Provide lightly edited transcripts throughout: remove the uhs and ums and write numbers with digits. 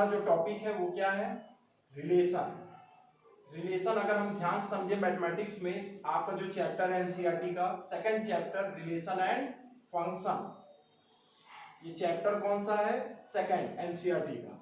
हमारा जो टॉपिक है वो क्या है, रिलेशन। रिलेशन अगर हम ध्यान से समझे मैथमेटिक्स में, आपका जो चैप्टर है एनसीईआरटी का second chapter relation and function, ये चैप्टर कौन सा है, सेकंड एनसीईआरटी का।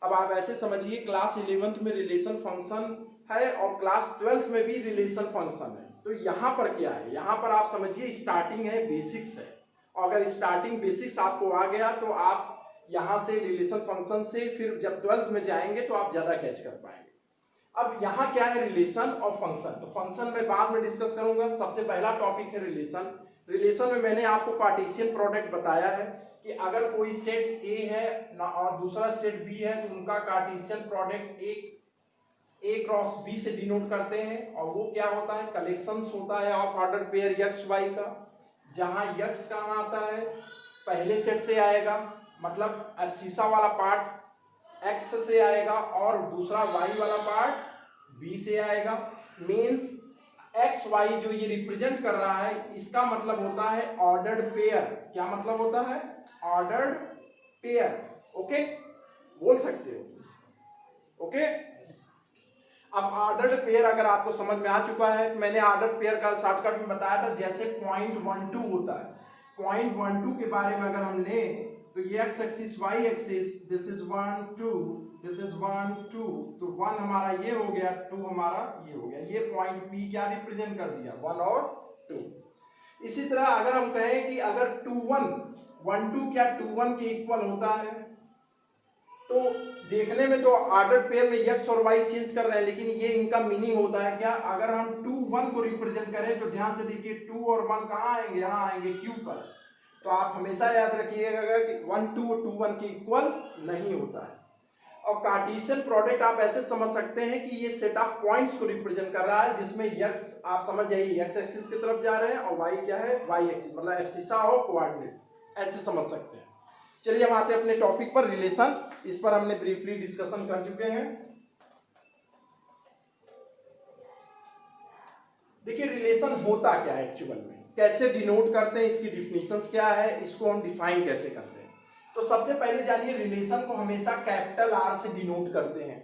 अब आप ऐसे समझिए क्लास 11th में रिलेशन फंक्शन है और क्लास 12th में भी रिलेशन फंक्शन है। तो यहाँ पर क्या है, यहाँ पर आप समझिए स्टार्टिंग है, बेसिक्स है, और अगर स्टार्टिंग बेसिक्स आपको आ गया तो आप यहाँ से रिलेशन फंक्शन से फिर जब 12th में जाएंगे तो आप ज़्यादा कैच कर पाएंगे। अब यहाँ क्या है, रिलेशन और फंक्शन। तो फंक्शन में बाद में डिस्कस करूंगा, सबसे पहला टॉपिक है रिलेशन। रिलेशन में मैंने आपको कार्टेशियन प्रोडक्ट बताया है कि अगर कोई सेट ए है ना और दूसरा सेट बी है तो उनका Cartesian product A cross B से डिनोट करते हैं, और वो क्या होता है, कलेक्शंस होता है of order pair X Y का, जहां एक्स कहाँ आता है, पहले सेट से आएगा, मतलब एब्सिसा वाला पार्ट एक्स से आएगा और दूसरा वाई वाला पार्ट बी से आएगा। मीन्स एक्स वाई जो ये रिप्रेजेंट कर रहा है इसका मतलब होता है ऑर्डर्ड पेयर। क्या मतलब होता है, ऑर्डर्ड पेयर। ओके, बोल सकते हो ओके। अब ऑर्डर्ड पेयर अगर आपको समझ में आ चुका है, मैंने ऑर्डर्ड पेयर का शॉर्टकट में बताया था, जैसे 0.12 होता है, 0.12 के बारे में अगर हम लें तो ये X axis Y axis, this is 1 2, this is 1 2, तो 1 हमारा ये हो गया, 2 हमारा ये हो गया, ये पॉइंट पी क्या रिप्रेजेंट कर दिया, 1 और 2। इसी तरह अगर हम कहें कि अगर 2 1 1 2 क्या 2 1 के इक्वल होता है, तो देखने में तो ऑर्डर पेयर में एक्स और वाई चेंज कर रहे हैं, लेकिन ये इनका मीनिंग होता है क्या, अगर हम 2 1 को रिप्रेजेंट करें तो ध्यान से देखिए 2 और 1 कहाँ आएंगे, यहाँ आएंगे क्यू पर। तो आप हमेशा याद रखिएगा कि 1 2 और 2 1 के इक्वल नहीं होता है। और कार्टेशियन प्रोडक्ट आप ऐसे समझ सकते हैं कि ये सेट ऑफ पॉइंट्स को रिप्रेजेंट कर रहा है, जिसमें एक्स आप समझ जाइए एक्स एक्सिस की तरफ जा रहे हैं और वाई क्या है, वाई एक्सिस, मतलब एब्सिसा और कोऑर्डिनेट, ऐसे समझ सकते हैं। चलिए हम आते हैं अपने टॉपिक पर, रिलेशन। इस पर हमने ब्रीफली डिस्कशन कर चुके हैं। देखिए रिलेशन होता क्या है एक्चुअल में, कैसे डिनोट करते हैं, इसकी डिफिनेशंस क्या है, इसको हम डिफाइन कैसे करते हैं। तो सबसे पहले जानिए रिलेशन को हमेशा कैपिटल आर से डिनोट करते हैं,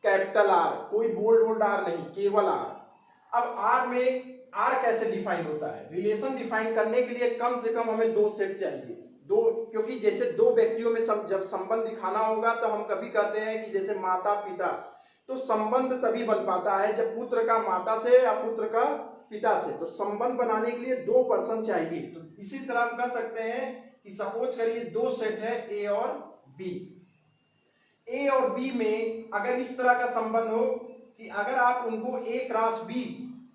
कैपिटल आर, कोई बोल्ड आर नहीं, केवल आर। अब आर में आर कैसे डिफाइन होता है, रिलेशन डिफाइन करने के लिए कम से कम हमें दो सेट चाहिए, दो, क्योंकि जैसे दो व्यक्तियों में जब संबंध दिखाना होगा तो हम कभी कहते हैं कि जैसे माता पिता, तो संबंध तभी बन पाता है जब पुत्र का माता से या पुत्र का पिता से, तो संबंध बनाने के लिए दो पर्सन चाहिए। तो इसी तरह हम कह सकते हैं कि सपोज करिए दो सेट है ए और बी, ए और बी में अगर इस तरह का संबंध हो कि अगर आप उनको ए क्रॉस बी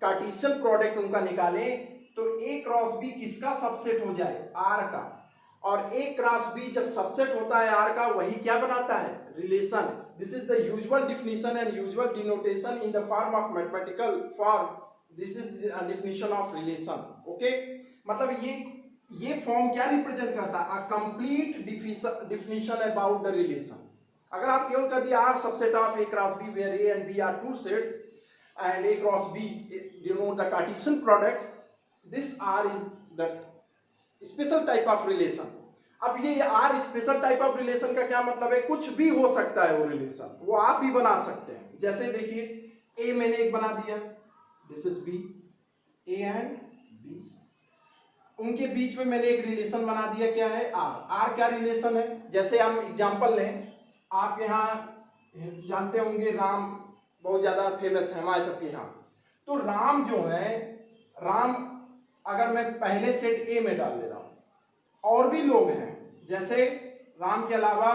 कार्टेशियन प्रोडक्ट उनका निकालें तो ए क्रॉस बी किसका सबसेट हो जाए, आर का, और ए क्रॉस बी जब सबसेट होता है आर का, वही क्या बनाता है, relation. This is the usual definition and usual denotation in the form of mathematical form, this is the definition of relation. Okay, मतलब ये फॉर्म क्या रिप्रेजेंट करता है, a complete definition about the relation. अगर आप केवल कह दिया R subset of A cross B where A and B are two sets and A cross B denote the Cartesian product, this R is the special type of relation. अब ये R special type of relation का क्या मतलब है, कुछ भी हो सकता है वो रिलेशन, वो आप भी बना सकते हैं। जैसे देखिए ए मैंने एक बना दिया, this is B, A and B, उनके बीच में मैंने एक रिलेशन बना दिया, क्या है, आर। आर क्या रिलेशन है, जैसे हम एग्जांपल लें, आप यहाँ जानते होंगे राम बहुत ज्यादा फेमस है हमारे सबके यहाँ, तो राम जो है, राम अगर मैं पहले सेट ए में डाल दे रहा हूं, और भी लोग हैं, जैसे राम के अलावा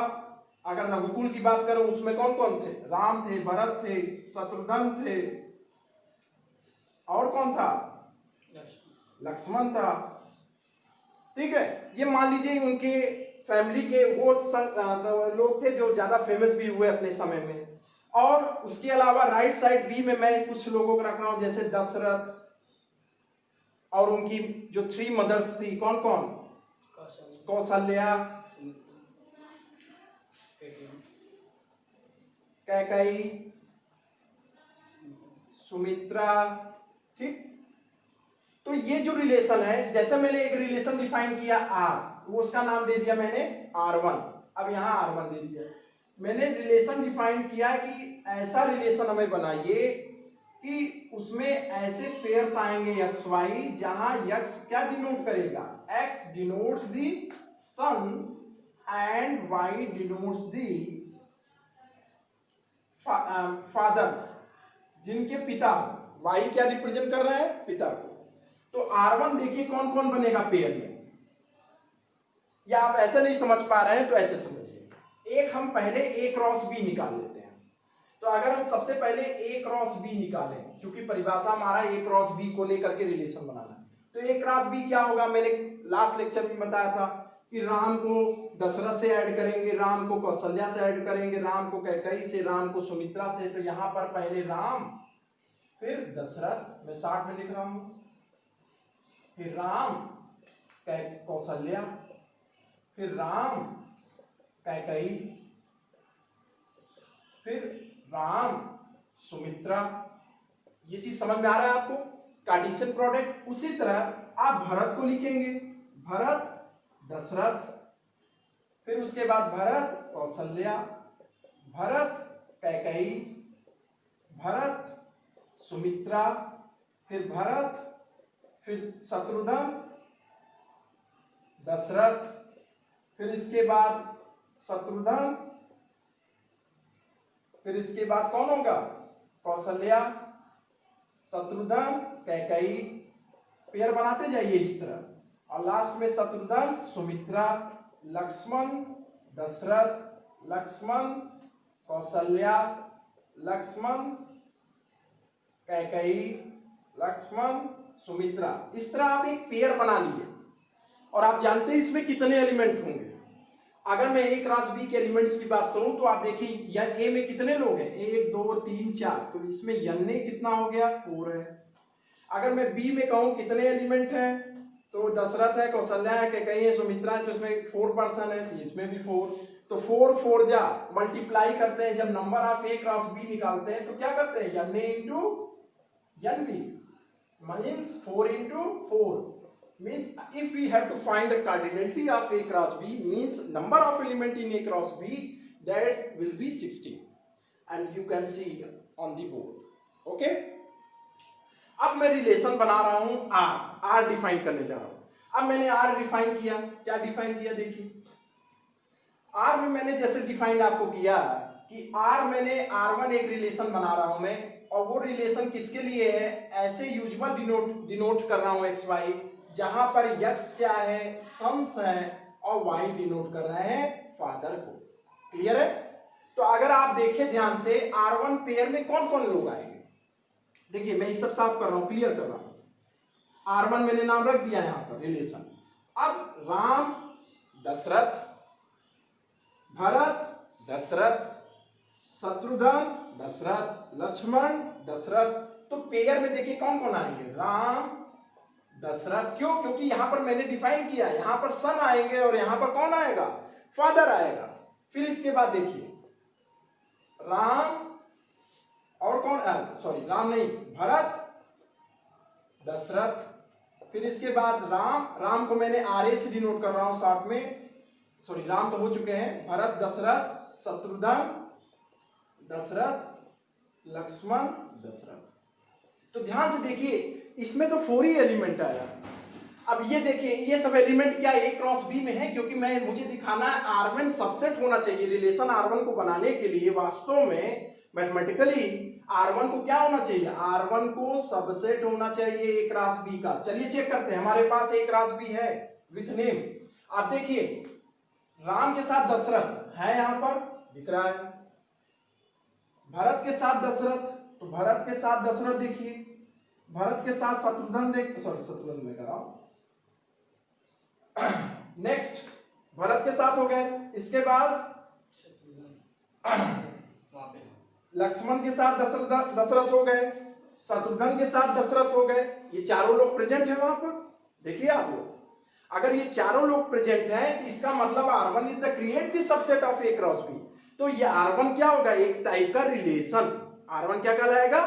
अगर रघुकुल की बात करूं उसमें कौन कौन थे, राम थे, भरत थे, शत्रुघ्न थे, और कौन था, लक्ष्मण था। ठीक है, ये मान लीजिए उनके फैमिली के वो लोग थे जो ज्यादा फेमस भी हुए अपने समय में। और उसके अलावा राइट साइड बी में मैं कुछ लोगों को रख रहा हूं, जैसे दशरथ और उनकी जो 3 मदर्स थी, कौन कौन, कौशल्या, कैकेयी, सुमित्रा। ठीक, तो ये जो रिलेशन है, जैसे मैंने एक रिलेशन डिफाइन किया आर, वो उसका नाम दे दिया मैंने R1, अब यहाँ R1 दे दिया। मैंने रिलेशन डिफाइन किया है कि ऐसा रिलेशन हमें बनाइए कि उसमें ऐसे पेयर्स आएंगे एक्स वाई, जहां एक्स क्या डिनोट करेगा, X denotes the son and Y denotes the father, जिनके पिता, वाई क्या रिप्रेजेंट कर रहा है, पिता को। तो R1 देखिए कौन कौन बनेगा पेयर में, या आप ऐसे नहीं समझ पा रहे हैं तो ऐसे समझिए। एक हम पहले A क्रॉस B निकाल लेते हैं। तो अगर हम सबसे पहले A क्रॉस B निकालें, क्योंकि परिभाषा हमारा A क्रॉस B को लेकर के रिलेशन बनाना है, तो A क्रॉस B क्या होगा, मैंने लास्ट लेक्चर में बताया था कि राम को दशरथ से ऐड करेंगे, राम को कौशल्या से ऐड करेंगे, राम को कैकेयी से, राम को सुमित्रा से। तो यहां पर पहले राम, फिर दशरथ, मैं 60 में लिख रहा हूं, फिर राम कौशल्या, फिर राम कैकेयी, फिर राम सुमित्रा। ये चीज समझ में आ रहा है आपको, कार्टेशियन प्रोडक्ट। उसी तरह आप भरत को लिखेंगे, भरत दशरथ, फिर उसके बाद भरत कौशल्या, भरत कैकेयी, भरत सुमित्रा, फिर भरत, फिर शत्रुघ्न, दशरथ, फिर इसके बाद शत्रुघ्न, फिर इसके बाद कौन होगा, कौशल्या, शत्रुघ्न, कैकेयी, पेयर बनाते जाइए इस तरह, और लास्ट में शत्रुघ्न, सुमित्रा, लक्ष्मण, दशरथ, लक्ष्मण, कौशल्या, लक्ष्मण, कैकेयी, लक्ष्मण, सुमित्रा। इस तरह आप एक पेयर बना लिए। और आप जानते हैं इसमें कितने एलिमेंट होंगे। अगर मैं A क्रॉस B के एलिमेंट्स की बात करूं तो आप देखिए, या A में कितने लोग हैं, 1 2 3 4, तो इसमें N ने कितना हो गया, 4 है। अगर मैं B में कहूं कितने एलिमेंट हैं, तो दशरथ है, कौशल्या है, कैकेयी है, सुमित्रा है, तो इसमें 4 पर्सन है, इसमें भी 4। तो 4 4 जा मल्टीप्लाई करते हैं, जब number of A cross B निकालते हैं तो क्या करते हैं, N A into N B means 4 into 4 means if we have to find the cardinality of A cross B, means number of element in A cross B, that will be 16 and you can see on the board. Okay, अब मैं relation बना रहा हूं R define करने जा रहा हूं। अब मैंने R डिफाइन किया, क्या डिफाइन किया देखिए, R में मैंने जैसे डिफाइन आपको किया कि R मैंने R1 एक रिलेशन बना रहा हूं मैं, और वो रिलेशन किसके लिए है, ऐसे यूजुअल डिनोट कर रहा हूं एक्स वाई, जहां पर यक्स क्या है, सन्स है, और वाई डिनोट कर रहे हैं फादर को। क्लियर है। तो अगर आप देखें ध्यान से, R1 पेयर में कौन कौन लोग आएंगे, देखिए मैं ये सब साफ कर रहा हूं, क्लियर कर रहा हूं। R1 मैंने नाम रख दिया यहां पर रिलेशन। अब राम दशरथ, भरत दशरथ, शत्रुघ्न दशरथ, लक्ष्मण दशरथ। तो पेयर में देखिए कौन कौन आएंगे, राम दशरथ। क्यों, क्योंकि यहां पर मैंने डिफाइन किया, यहां पर सन आएंगे और यहां पर कौन आएगा, फादर आएगा। फिर इसके बाद देखिए राम और कौन, सॉरी राम नहीं, भरत दशरथ, फिर इसके बाद राम को मैंने RA से डिनोट कर रहा हूं साथ में, सॉरी राम तो हो चुके हैं, भरत दशरथ, शत्रुघ्न दशरथ, लक्ष्मण दशरथ। तो ध्यान से देखिए, इसमें तो 4 ही एलिमेंट आया। अब ये देखिए, ये सब एलिमेंट क्या A क्रॉस B में है, क्योंकि मुझे दिखाना है R1 सबसेट होना चाहिए। रिलेशन R1 को बनाने के लिए वास्तव में मैथमेटिकली R1 को क्या होना चाहिए, R1 को सबसेट होना चाहिए A क्रॉस B का। चलिए चेक करते हैं, हमारे पास A क्रॉस B है विथ नेम। आप देखिए राम के साथ दशरथ है, यहां पर दिख रहा है, भरत के साथ दशरथ, तो भरत के साथ दशरथ देखिए, भरत के साथ शत्रुघ्न शत्रुघ्न में करा, नेक्स्ट भरत के साथ हो गए, इसके बाद लक्ष्मण के साथ दशरथ हो गए, शत्रुघ्न के साथ दशरथ हो गए। ये चारों लोग प्रेजेंट है वहां पर, देखिए आप लोग, अगर ये चारों लोग प्रेजेंट हैं तो इसका मतलब R1 is the create the subset of A cross B। तो ये R1 क्या होगा, एक टाइप का रिलेशन। R1 क्या कहलाएगा,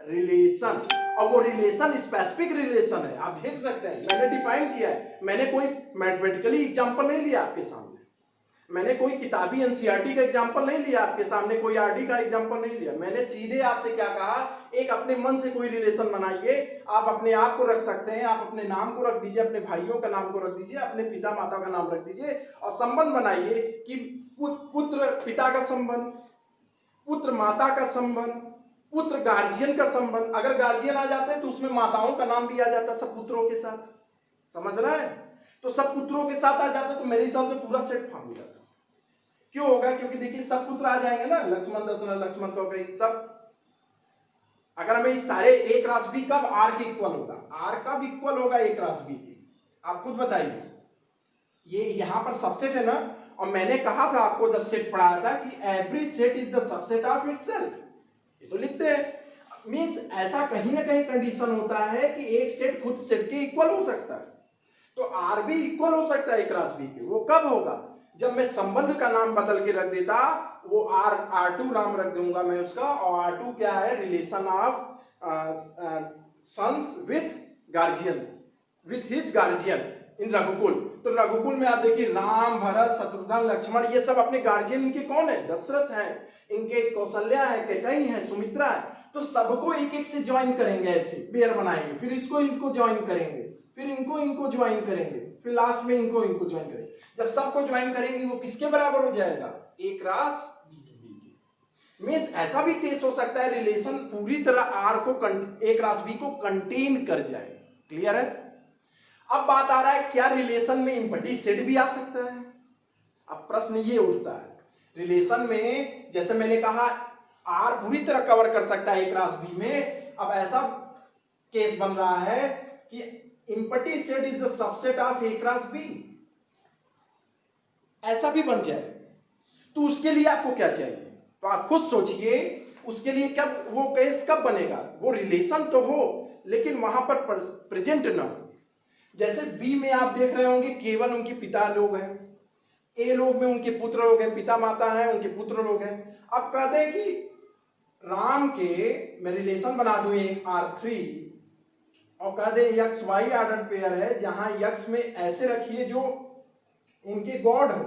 रिलेशन। और वो रिलेशन स्पेसिफिक रिलेशन है, आप देख सकते हैं मैंने डिफाइन किया है, मैंने कोई मैथमेटिकली एग्जांपल नहीं लिया आपके सामने। मैंने कोई किताबी एनसीईआरटी का एग्जांपल नहीं लिया, आपके सामने कोई आरडी का एग्जांपल नहीं लिया। मैंने सीधे आपसे क्या कहा, एक अपने मन से कोई रिलेशन बनाइए। आप अपने आप को रख सकते हैं, आप अपने नाम को रख दीजिए, अपने भाइयों का नाम को रख दीजिए, अपने पिता माता का नाम रख दीजिए और संबंध बनाइए कि पुत्र पिता का संबंध, पुत्र माता का संबंध, पुत्र गार्जियन का संबंध। अगर गार्जियन आ जाते हैं तो उसमें माताओं का नाम भी आ जाता है सब पुत्रों के साथ, समझ रहा है? तो सब पुत्रों के साथ आ जाता तो मेरे हिसाब से पूरा सेट फॉर्म हो जाता। क्यों होगा? क्योंकि देखिए सब पुत्र आ जाएंगे ना, लक्ष्मण दशरथ लक्ष्मण कौकई सब। अगर हमें सारे a क्रॉस b कब r के इक्वल होगा, r कब इक्वल होगा a क्रॉस b के, आप खुद बताइए। ये यहां पर सबसेट है ना, और मैंने कहा था आपको जब सेट पढ़ाया था कि every set is the subset of itself, ये तो लिखते हैं। मींस ऐसा कहीं ना कहीं कंडीशन होता है कि एक सेट खुद सेट के इक्वल हो सकता है, तो r भी इक्वल हो सकता है a क्रॉस b के। वो कब होगा? जब मैं संबंध का नाम बदल के रख देता, वो R2 नाम रख दूंगा मैं उसका, और R2 क्या है? Relation of sons with guardian, with his guardian in Raghukul. तो रघुकुल में आप देखिए राम, भरत, शत्रुघ्न, लक्ष्मण, ये सब अपने गार्जियन इनके कौन है? दशरथ है, इनके कौशल्या है, कैकेयी है, सुमित्रा है। तो सबको एक एक से ज्वाइन करेंगे, ऐसे पेयर बनाएंगे, फिर इसको इनको ज्वाइन करेंगे, फिर इनको ज्वाइन करेंगे, फिर लास्ट में इनको ज्वाइन करेंगे। जब सबको ज्वाइन करेंगे वो किसके बराबर हो जाएगा? a क्रॉस b के। मींस ऐसा भी केस हो सकता है रिलेशन पूरी तरह r को a क्रॉस b को कंटेन कर जाए। क्लियर है? अब बात आ रहा है क्या रिलेशन में इम्पटी सेट भी आ सकता है? अब प्रश्न ये उठता है रिलेशन में, जैसे मैंने कहा r पूरी तरह कवर कर सकता है a क्रॉस b में। अब ऐसा केस बन रहा है कि empty set is the subset of a cross b, ऐसा भी बन जाए। तो उसके लिए आपको क्या चाहिए? तो आप खुद सोचिए, उसके लिए कब वो केस कब बनेगा? वो रिलेशन तो हो लेकिन वहां पर प्रेजेंट ना हो। जैसे बी में आप देख रहे होंगे केवल उनके पिता लोग हैं, ए लोग में उनके पुत्र लोग हैं, पिता माता हैं, उनके पुत्र लोग हैं। अब कह दें कि राम के मैं रिलेशन बना दूं एक R3 और कह दे यक्स वाई ऑर्डर पेयर है, जहां यक्स में ऐसे रखिए जो उनके गॉड हो,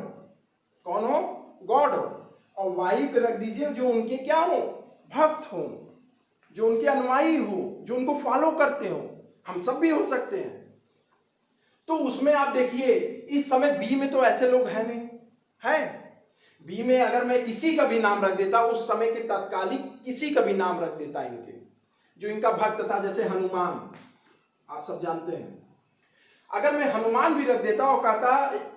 कौन हो? गॉड हो, और वाई पे रख दीजिए जो उनके क्या हो? भक्त हो, जो उनके अनुयायी हो, जो उनको फॉलो करते हो। हम सब भी हो सकते हैं। तो उसमें आप देखिए इस समय बी में तो ऐसे लोग हैं नहीं, है बी में अगर मैं किसी का भी नाम रख देता, उस समय के तत्कालिक किसी का भी नाम रख देता इनके, जो इनका भक्त था, जैसे हनुमान, आप सब जानते हैं। अगर मैं हनुमान भी रख देता और कहता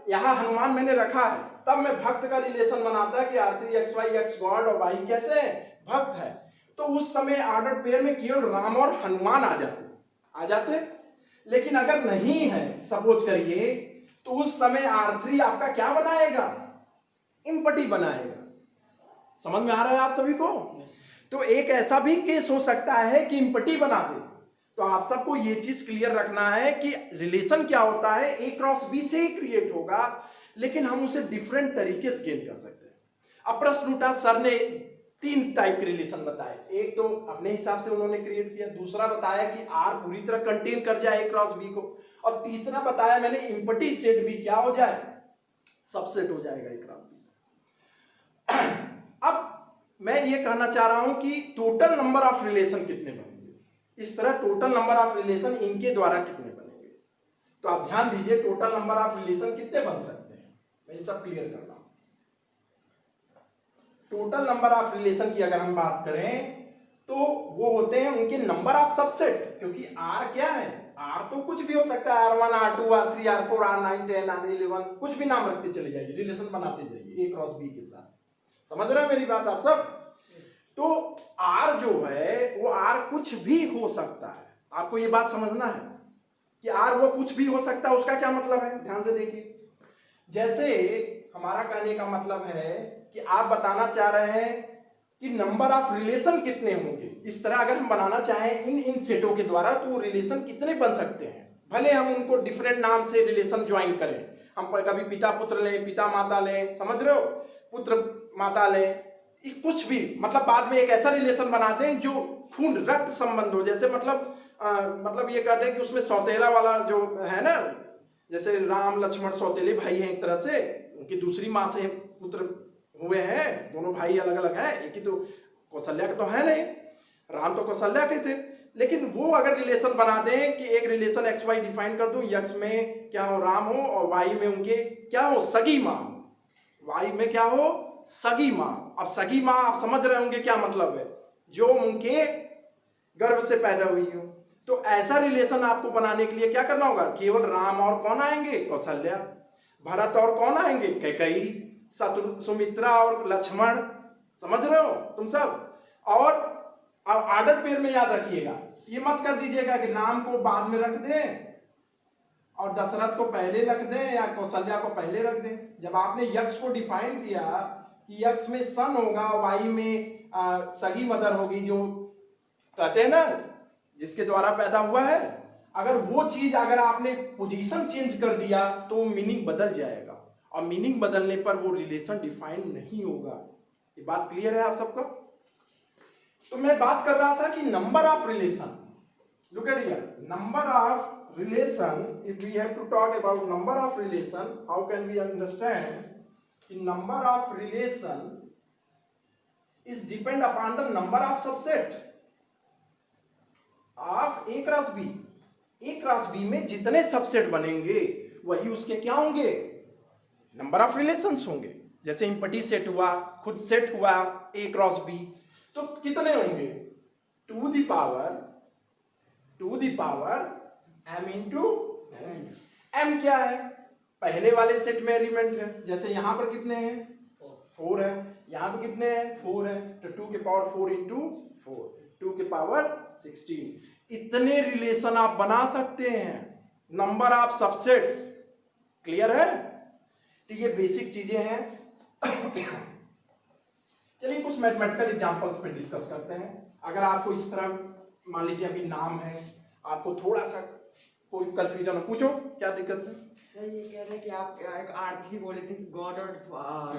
यहां हनुमान मैंने रखा है, तब मैं भक्त का रिलेशन बनाता कि R3 X Y X God और वाई कैसे है? भक्त है। तो उस समय ऑर्डर पेयर में केवल राम और हनुमान आ जाते। लेकिन अगर नहीं है सपोज करिए, तो उस समय R3 आपका क्या बनाएगा? इम्पटी बनाएगा। समझ में आ रहा है आप सभी को? तो एक ऐसा भी केस हो सकता है कि इम्पटी बना दे। तो आप सबको ये चीज क्लियर रखना है कि रिलेशन क्या होता है, a क्रॉस b से ही क्रिएट होगा, लेकिन हम उसे डिफरेंट तरीके से गेन कर सकते हैं। अब प्रश्न उठा, सर ने 3 टाइप के रिलेशन बताए। एक तो अपने हिसाब से उन्होंने क्रिएट किया, दूसरा बताया कि r पूरी तरह कंटेन कर जाए a क्रॉस b को, और तीसरा बताया मैंने इम्पटी सेट भी क्या हो जाए? सबसेट हो जाएगा a क्रॉस b। अब मैं ये कहना चाह रहा हूं कि टोटल नंबर ऑफ रिलेशन कितने बनेंगे, इस तरह टोटल नंबर ऑफ रिलेशन इनके द्वारा कितने बनेंगे। तो आप ध्यान दीजिए टोटल नंबर ऑफ रिलेशन कितने बन सकते हैं, मैं ये सब क्लियर करता हूं। टोटल नंबर ऑफ रिलेशन की अगर हम बात करें तो वो होते हैं उनके नंबर ऑफ सबसेट, क्योंकि R क्या है? R तो कुछ भी हो सकता है, R1 R2 R3 R4 R9 10 R11, कुछ भी नाम रखते चले जाइए, रिलेशन बनाते जाइए a क्रॉस b के साथ। समझ रहे हैं मेरी बात आप सब? तो R जो है वो R कुछ भी हो सकता है। आपको ये बात समझना है कि R वो कुछ भी हो सकता है। उसका क्या मतलब है? ध्यान से देखिए। जैसे हमारा कहने का मतलब है कि आप बताना चाह रहे हैं कि नंबर ऑफ रिलेशन कितने होंगे। इस तरह अगर हम बनाना चाहें इन सेटों के द्वारा, तो रिलेशन कितने बन सकते हैं। भले हम उनको डिफरेंट नाम से रिलेशन ज्वाइन करें, हम कभी पिता पुत्र लें, पिता माता लें, समझ रहे हो, पुत्र माता लें, कुछ भी, मतलब बाद में एक ऐसा रिलेशन बनाते हैं जो खून रक्त संबंध हो। जैसे मतलब ये कहते हैं कि उसमें सौतेला वाला जो है ना, जैसे राम लक्ष्मण सौतेले भाई हैं एक तरह से, उनकी दूसरी माँ से पुत्र हुए हैं, दोनों भाई अलग अलग हैं, एक ही तो कौशल्या के तो है नहीं, राम तो कौशल्या के थे। लेकिन वो अगर रिलेशन बना दें कि एक रिलेशन एक्स वाई डिफाइन कर दूं, यक्स में क्या हो राम हो और वाई में उनके क्या हो सगी माँ हो, वाई में क्या हो सगी माँ। अब सगी माँ आप समझ रहे होंगे क्या मतलब है, जो उनके गर्भ से पैदा हुई हो। तो ऐसा रिलेशन आपको बनाने के लिए क्या करना होगा, केवल राम और कौन आएंगे, कौशल्या, भरत और कौन आएंगे, कैकेयी, सुमित्रा और लक्ष्मण, समझ रहे हो तुम सब। और आर्डर पेयर में याद रखिएगा, ये मत कर दीजिएगा कि राम को बाद में रख दें और दशरथ को पहले रख दें या कौशल्या को पहले रख दें। जब आपने यक्ष को डिफाइन किया कि यक्ष में सन होगा, वाई में सगी मदर होगी, जो कहते हैं ना जिसके द्वारा पैदा हुआ है, अगर वो चीज अगर आपने पोजीशन चेंज कर दिया तो मीनिंग बदल जाएगा, और मीनिंग बदलने पर वो रिलेशन डिफाइन नहीं होगा। ये बात क्लियर है आप सबको। तो मैं बात कर रहा था कि number of relation, look at here, number of relation, if we have to talk about number of relation, how can we understand कि number of relation is depend upon the number of subset of A cross B. A cross B में जितने subset बनेंगे वही उसके क्या होंगे, number of relations होंगे। जैसे इंपटी सेट हुआ, खुद सेट हुआ ए क्रॉस बी, तो कितने होंगे, to the power m into m। क्या है, पहले वाले सेट में एलिमेंट है, जैसे यहां पर कितने हैं 4 है, यहां पर कितने हैं 4 है, तो 2 के पावर 4 इंटू 4, 2 के पावर 16। इतने रिलेशन आप बना सकते हैं, नंबर ऑफ सबसेट्स। क्लियर है, तो ये बेसिक चीजें हैं। चलिए कुछ मैथमेटिकल एग्जांपल्स पे डिस्कस करते हैं। अगर आपको इस तरह मान लीजिए अभी नाम है, आपको थोड़ा सा कोई कंफ्यूजन हो, पूछो क्या दिक्कत है। सर ये कह रहे हैं कि आप एक आरती बोले थे कि गॉड और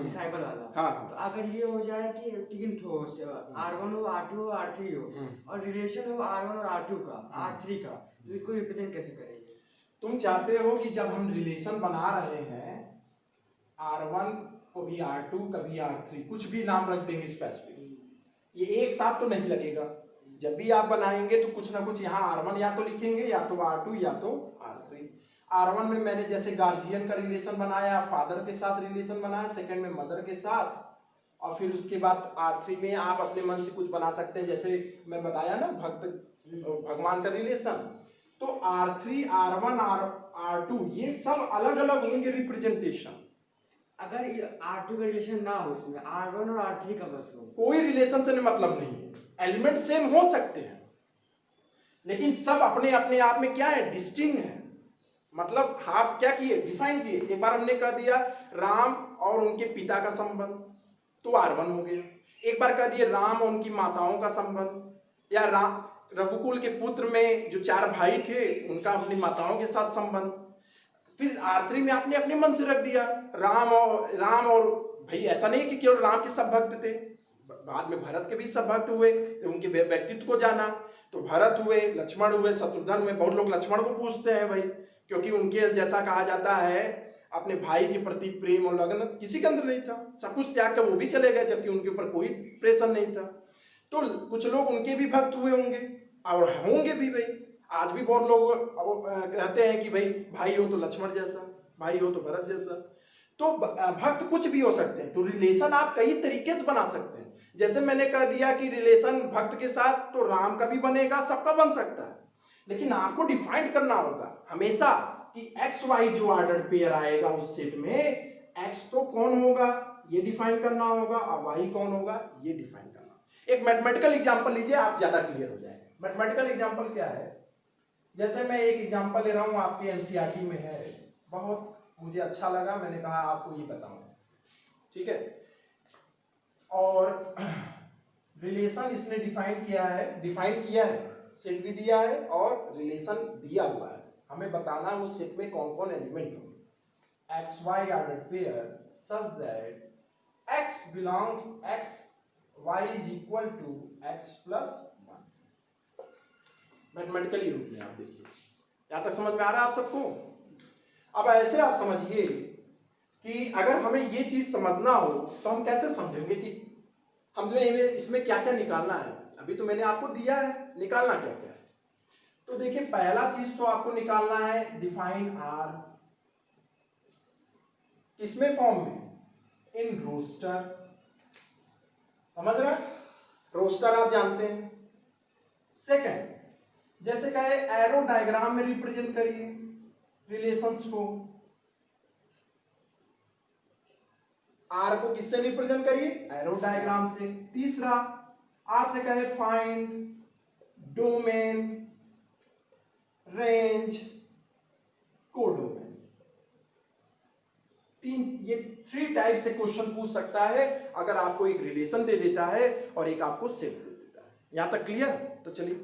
डिसाइबल वाला, हाँ, तो अगर ये हो जाए कि 3 ठो R1 हो, R2 हो, R3 हो, और रिलेशन हो R1 और R2 का, R3 का, तो इसको रिप्रेजेंट कैसे करेंगे। तुम चाहते हो कि जब हम रिलेशन बना रहे हैं, R1 को भी R2 कभी R3, कुछ भी नाम रख देंगे स्पेसिफिक, ये एक साथ तो नहीं लगेगा। जब भी आप बनाएंगे तो कुछ ना कुछ यहाँ R1 या तो लिखेंगे, या तो R2 या तो R3। R1 में मैंने जैसे गार्जियन का रिलेशन बनाया, फादर के साथ रिलेशन बनाया, सेकंड में मदर के साथ, और फिर उसके बाद R3 में आप अपने मन से कुछ बना सकते हैं, जैसे मैं बताया ना भक्त भगवान का रिलेशन। तो R3, R1, R2 ये सब अलग अलग होंगे रिप्रेजेंटेशन। अगर R2 का रिलेशन ना हो, उसमें R1 और R3 का बस हो, कोई रिलेशन से मतलब नहीं है, एलिमेंट सेम हो सकते हैं लेकिन सब अपने अपने आप में क्या है, डिस्टिंक्ट है। मतलब आप क्या किए, डिफाइन किए। एक बार हमने कह दिया राम और उनके पिता का संबंध, तो R1 हो गया। एक बार कह दिए राम और उनकी माताओं का संबंध, या राम रघुकुल के पुत्र में जो 4 भाई थे उनका अपनी माताओं के साथ संबंध। फिर R3 में आपने अपने मन से रख दिया राम और भाई, ऐसा नहीं कि केवल राम के सब भक्त थे, बाद में भरत के भी सब भक्त हुए, तो उनके व्यक्तित्व को जाना, तो भरत हुए, लक्ष्मण हुए, शत्रुघ्न हुए। बहुत लोग लक्ष्मण को पूछते हैं भाई, क्योंकि उनके जैसा कहा जाता है अपने भाई के प्रति प्रेम और लगन किसी के अंदर नहीं था, सब कुछ त्याग कर वो भी चले गए, जबकि उनके ऊपर कोई प्रेशर नहीं था। तो कुछ लोग उनके भी भक्त हुए होंगे और होंगे भी भाई। आज भी बहुत लोग कहते हैं कि भाई हो तो लक्ष्मण जैसा, भाई हो तो भरत जैसा। तो भक्त कुछ भी हो सकते हैं। तो रिलेशन आप कई तरीके से बना सकते हैं। जैसे मैंने कह दिया कि रिलेशन भक्त के साथ तो राम का भी बनेगा, सबका बन सकता है, लेकिन आपको डिफाइन करना होगा हमेशा कि एक्स वाई जो ऑर्डर पेयर आएगा उस सेट में, एक्स तो कौन होगा ये डिफाइन करना होगा, और वाई कौन होगा ये डिफाइन करना। एक मैथमेटिकल एग्जांपल लीजिए, आप ज्यादा क्लियर हो जाएगा। मैथमेटिकल एग्जांपल क्या है, जैसे मैं एक एग्जांपल ले रहा हूं, आपके एनसीईआरटी में है, बहुत मुझे अच्छा लगा, मैंने कहा आपको ये बताऊं, ठीक है। और रिलेशन इसने डिफाइन किया है, सेट भी दिया है और रिलेशन दिया हुआ है। हमें बताना है उस सेट में कौन कौन एलिमेंट होंगे। X Y order pair such that X belongs X Y is equal to X plus 1। Mathematically रूप में आप देखिए, यहां तक समझ में आ रहा है आप सबको। अब ऐसे आप समझिए कि अगर हमें ये चीज समझना हो तो हम कैसे समझेंगे कि हमें इसमें क्या क्या निकालना है। अभी तो मैंने आपको दिया है, निकालना क्या क्या है। तो देखिए पहला चीज तो आपको निकालना है डिफाइन आर, किसमें फॉर्म में, इन रोस्टर, समझ रहे हैं, रोस्टर आप जानते हैं। सेकंड, जैसे कहे एरो डायग्राम में रिप्रेजेंट करिए रिलेशंस को, आर को किससे रिप्रेजेंट करिए, एरो डायग्राम से। तीसरा आपसे कहे फाइंड डोमेन रेंज कोडोमेन, ये 3 टाइप से क्वेश्चन पूछ सकता है अगर आपको एक रिलेशन दे देता है और एक आपको सेट दे देता है। यहां तक क्लियर। तो चलिए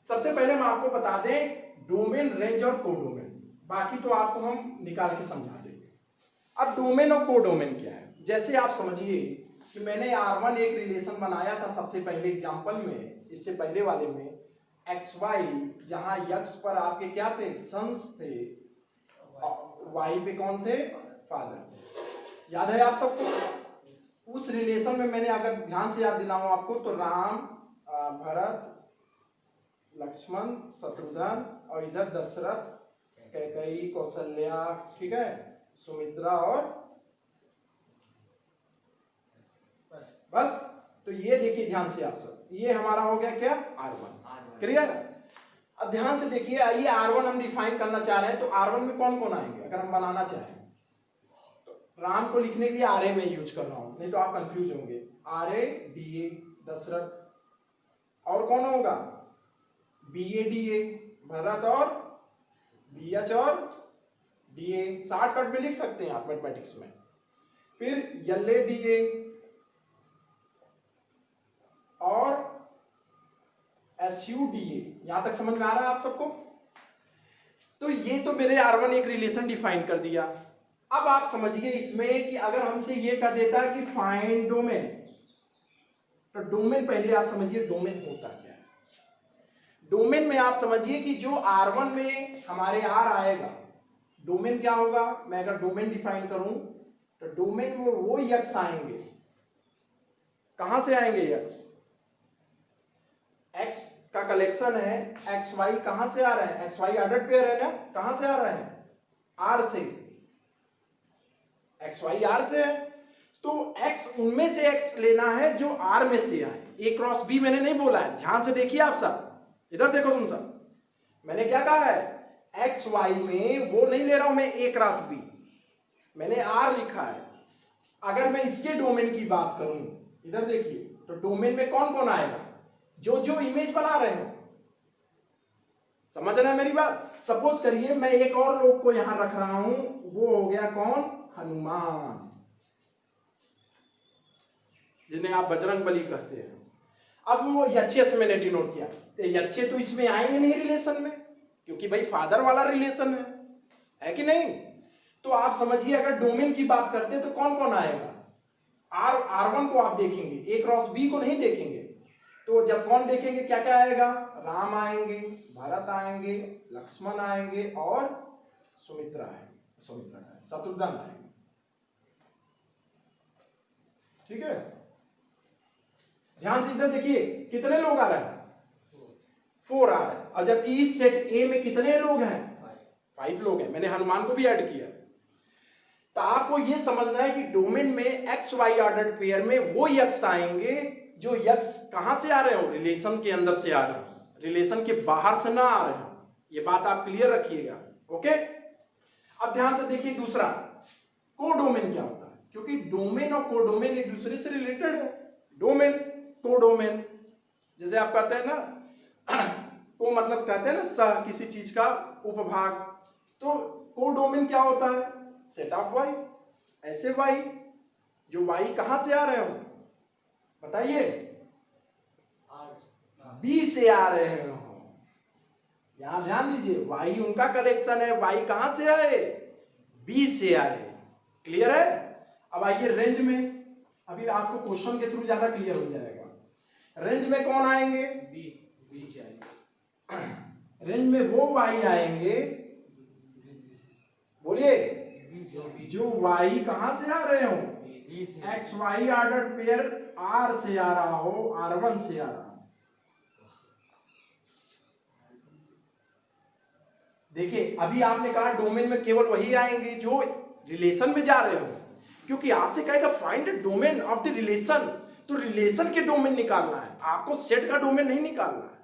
सबसे पहले हम आपको बता दें डोमेन रेंज और कोडोमेन, बाकी तो आपको हम निकाल के समझा देंगे। अब डोमेन और कोडोमेन क्या है, जैसे आप समझिए कि मैंने R1 एक रिलेशन बनाया था सबसे पहले एग्जांपल में, इससे पहले वाले में XY, जहां X पर आपके क्या थे, सन्स थे, Y पे कौन थे, फादर। याद है आप सबको। उस रिलेशन में मैंने अगर ध्यान से याद दिलाऊं आपको तो राम, भरत, लक्ष्मण, शत्रुघ्न और इधर दशरथ, कैकेयी, कौशल्या, ठीक है, सुमित्रा और बस। तो ये देखिए ध्यान से आप सब, ये हमारा हो गया क्या, R1। क्लियर। अब ध्यान से देखिए, ये R1 हम डिफाइन करना चाह रहे हैं तो R1 में कौन कौन आएंगे अगर हम बनाना चाहें तो। राम को लिखने के लिए RA में यूज कर रहा हूं, नहीं तो आप कंफ्यूज होंगे। RA DA दशरथ, और कौन होगा, BA DA भरत, और BH और DA, शॉर्टकट में लिख सकते हैं आप मैथमेटिक्स में। फिर YLA DA और SU DA। यहां तक समझ में आ रहा है आप सबको। तो ये तो मेरे R1 एक रिलेशन डिफाइन कर दिया। अब आप समझिए इसमें कि अगर हमसे ये कह देता है कि फाइंड डोमेन, तो डोमेन पहले आप समझिए डोमेन होता क्या है। डोमेन में आप समझिए कि जो R1 में हमारे R आएगा, डोमेन क्या होगा, मैं अगर डोमेन डिफाइन करूं तो डोमेन में वो X आएंगे, कहां से आएंगे, X का कलेक्शन है, XY कहां से आ रहा है, XY ऑर्डर पेयर है ना, कहां से आ रहा है, R से, XY R से है। तो X उनमें से X लेना है जो R में से आए। A क्रॉस B मैंने नहीं बोला है, ध्यान से देखिए आप सब, इधर देखो तुम सब, मैंने क्या कहा है, XY में वो नहीं ले रहा हूं मैं A क्रॉस B, मैंने R लिखा है। अगर मैं इसके डोमेन की बात करूं, इधर देखिए, तो डोमेन में कौन कौन आएगा, जो जो इमेज बना रहे हो, समझ रहे हैं मेरी बात। सपोज करिए मैं एक और लोग को यहां रख रहा हूं, वो हो गया कौन, हनुमान, जिन्हें आप बजरंग बली कहते हैं। अब वो यच्छे से मैंने डिनोट किया, यच्छे तो इसमें आएंगे नहीं रिलेशन में, क्योंकि भाई फादर वाला रिलेशन है कि नहीं। तो आप समझिए अगर डोमेन की बात करते हैं तो कौन कौन आएगा, R1 को आप देखेंगे, A क्रॉस B को नहीं देखेंगे। तो जब कौन देखेंगे, क्या क्या आएगा, राम आएंगे, भरत आएंगे, लक्ष्मण आएंगे और सुमित्रा आएंगे, शत्रुघ्न आएंगे, ठीक है। ध्यान से इधर देखिए कितने लोग आ रहे हैं, 4 आ रहे हैं, और जबकि इस सेट ए में कितने लोग हैं, 5 लोग हैं, मैंने हनुमान को भी ऐड किया। तो आपको यह समझना है कि डोमेन में XY ऑर्डर्ड पेयर में वो X आएंगे जो X कहां से आ रहे हो, रिलेशन के अंदर से आ रहे हो, रिलेशन के बाहर से ना आ रहे हो। ये बात आप क्लियर रखिएगा, ओके। अब ध्यान से देखिए दूसरा, कोडोमेन क्या होता है, क्योंकि डोमेन और कोडोमेन एक दूसरे से रिलेटेड है। डोमेन, कोडोमेन, जैसे आप कहते हैं ना को मतलब कहते हैं ना सह किसी चीज का उपभाग, तो कोडोमेन क्या होता है, सेट ऑफ वाई, ऐसे वाई जो वाई कहां से आ रहे हो बताइए, बी से आ रहे हो। यहां ध्यान दीजिए, वाई उनका कलेक्शन है, वाई कहां से आए, बी से आए। क्लियर है। अब आइए रेंज में, अभी आपको क्वेश्चन के थ्रू ज्यादा क्लियर हो जाएगा। रेंज में कौन आएंगे, बी से आएंगे। रेंज में वो वाई आएंगे बोलिए, बी से जो y कहां से आ रहे हो, बी से X Y order pair r से आ रहा हो, r1 से आ रहा हो। देखिए अभी आपने कहा डोमेन में केवल वही आएंगे जो रिलेशन में जा रहे हो, क्योंकि आपसे कहेगा find the domain of the relation, तो रिलेशन के डोमेन निकालना है आपको, सेट का डोमेन नहीं निकालना है।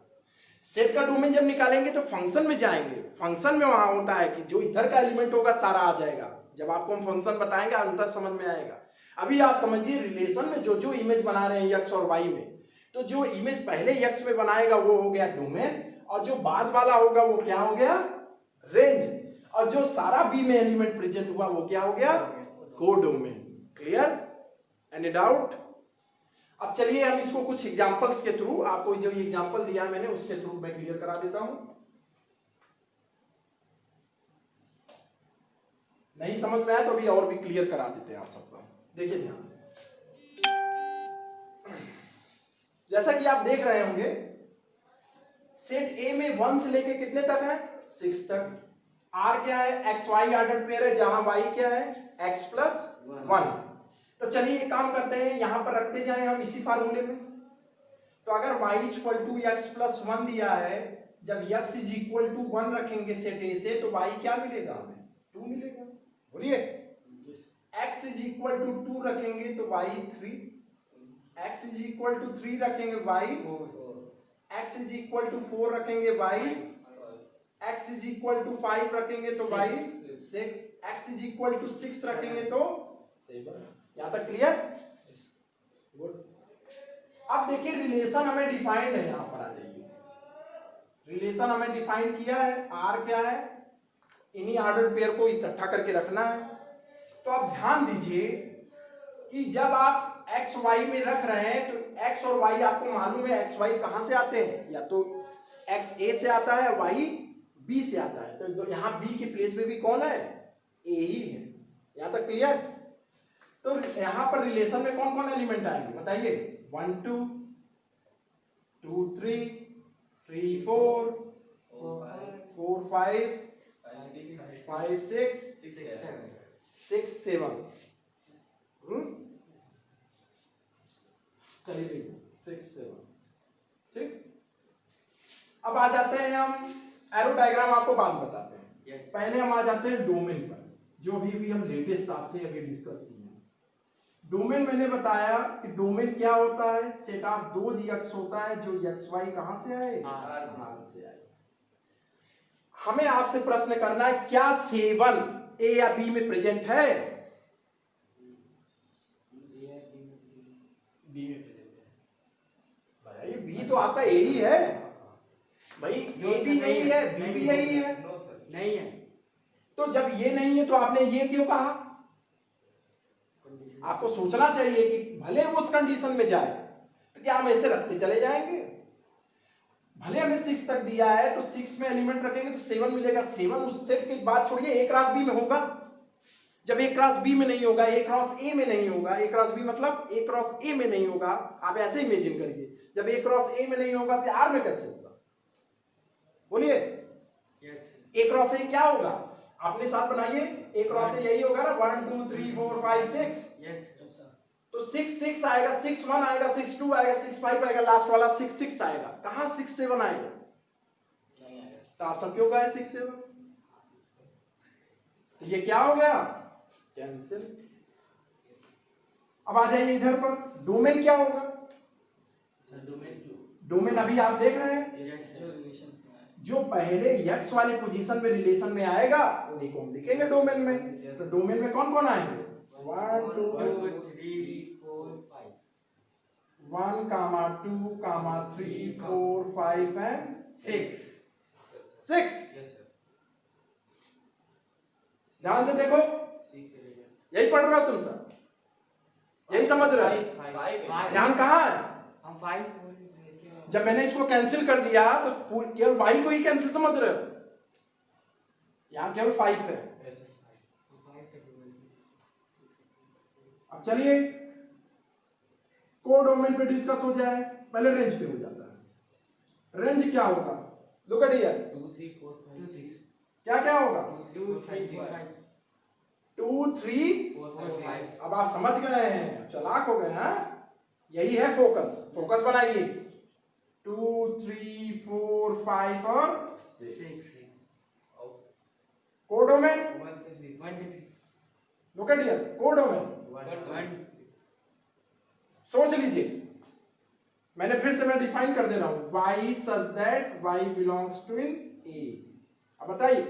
सेट का डोमेन जब निकालेंगे तो फंक्शन में जाएंगे, फंक्शन में वहां होता है कि जो इधर का एलिमेंट होगा सारा आ जाएगा। जब आपको हम फंक्शन बताएंगे अंतर समझ में आएगा। अभी आप समझिए रिलेशन में जो जो इमेज बना रहे हैं एक्स और वाई में, तो जो इमेज पहले एक्स में बनाएगा वो हो गया डोमेन, और जो बाद वाला होगा वो क्या हो गया, रेंज, और जो सारा बी में एलिमेंट प्रेजेंट हुआ वो क्या हो गया, कोडोमेन। Clear, any doubt? अब चलिए हम इसको कुछ एग्जांपल्स के थ्रू, आपको जो एग्जांपल दिया मैंने उसके थ्रू मैं क्लियर करा देता हूं। नहीं समझ में आया तो अभी और भी क्लियर करा देते हैं आप सबको। देखिए ध्यान से, जैसा कि आप देख रहे होंगे सेट ए में 1 से लेके कितने तक है, 6 तक। आर क्या है, एक्स वाई ऑर्डर पेयर है, जहां वाई क्या है, एक्स प्लस 1। तो चलिए एक काम करते हैं, यहां पर रखते जाएं हम इसी फार्मूले में। तो अगर y equal to X plus 1 दिया है, जब x इज इक्वल टू 1 रखेंगे सेट ए से, तो y क्या मिलेगा हमें, 2 मिलेगा। बोलिए, x इज इक्वल टू 2 रखेंगे तो y 3, x is equal to 3 रखेंगे y 4, x is equal to 4 रखेंगे y, x is equal to 5 रखेंगे तो y 6, x is equal to 6 रखेंगे तो 7। यहां तक क्लियर? गुड। अब देखिए रिलेशन हमें डिफाइंड है, यहां पर आ जाइए, रिलेशन हमें डिफाइन किया है। आर क्या है, इन्हीं ऑर्डर पेयर को इकट्ठा करके रखना है। तो आप ध्यान दीजिए कि जब आप एक्स वाई में रख रहे हैं तो एक्स और वाई आपको मालूम है एक्स वाई कहां से आते हैं, या तो एक्स ए से आता है, वाई बी से आता है। तो यहां बी के प्लेस पे भी कौन है, ए ही है। यहां तक क्लियर? तो यहां पर रिलेशन में कौन कौन एलिमेंट आएंगे बताइए, 1 2 2 3 3 4 4 5 5 6 6 7। चलिए 6 7, ठीक। अब आ जाते हैं हम, एरो डायग्राम आपको बाद में बताते हैं। पहले हम आ जाते हैं डोमेन पर, जो भी हम लेटेस्ट आपसे अभी डिस्कस किए हैं। डोमेन मैंने बताया कि डोमेन क्या होता है, सेट ऑफ दो एक्स होता है जो एक्स वाई कहां से आए, आर से आए। हमें आपसे प्रश्न करना है, क्या 7 ए या बी में प्रेजेंट है, बी में प्रेजेंट है भाई बी तो आपका ए ही है भाई, ए भी यही है, बी भी यही है, नहीं है। तो जब ये नहीं है तो आपने ये क्यों कहा? आपको सोचना चाहिए कि भले वो उस कंडीशन में जाए तो क्या हम ऐसे रखते चले जाएंगे, भले हमें 6 तक दिया है तो 6 में एलिमेंट रखेंगे तो 7 मिलेगा। 7 उस सेट की बात छोड़िए, ए क्रॉस बी में होगा। जब ए क्रॉस बी में नहीं होगा, ए क्रॉस ए में नहीं होगा, ए क्रॉस बी मतलब ए क्रॉस ए में नहीं होगा, आप ऐसे इमेजिन करिए, जब ए क्रॉस ए में नहीं होगा तो आर में कैसे होगा, बोलिए। ए क्रॉस ए क्या होगा, आपने साथ बनाइए, ए क्रॉस ए यही होगा ना, 1 2 3 4 5 6। तो 6 6 आएगा, 6 1 आएगा, 6 2 आएगा, 6 5 आएगा, लास्ट वाला 6 6 आएगा। कहां 6 7 आएगा, तो आप सब क्यों कहे 6 7? तो ये क्या हो गया, कैंसिल। अब आ जाइए इधर पर, डोमेन क्या होगा, डोमेन अभी आप देख रहे हैं, जो पहले एक्स वाले पोजीशन में रिलेशन में आएगा उन्हीं को हम लिखेंगे डोमेन में। तो डोमेन में कौन कौन आएंगे, 1 2 3 4 5, 1 2 3 4 5 एंड 6। ध्यान से देखो, यही पढ़ रहे हो तुम सब, यही समझ रहे हो, ध्यान कहाँ है? हम 5 जब मैंने इसको कैंसिल कर दिया तो केवल वाई को ही कैंसिल समझ रहे हो, यहां केवल 5 है। अब चलिए कोडोमेन पे डिस्कस हो जाए, पहले रेंज पे हो जाता है। रेंज क्या होगा, लुक एट हियर, 2 3 4 5 6 क्या क्या होगा, 2 3 4 5 2 3 4 5 अब आप समझ गए हैं, चालाक हो गए हैं। यही है फोकस। फोकस बनाइए 2 3 4 5 और 6। Codomain 1 2 3 look at here, codomain 1 सोच लीजिए, मैंने फिर से मैं डिफाइन कर दे रहा हूं, y such that y belongs to in A। अब बताइए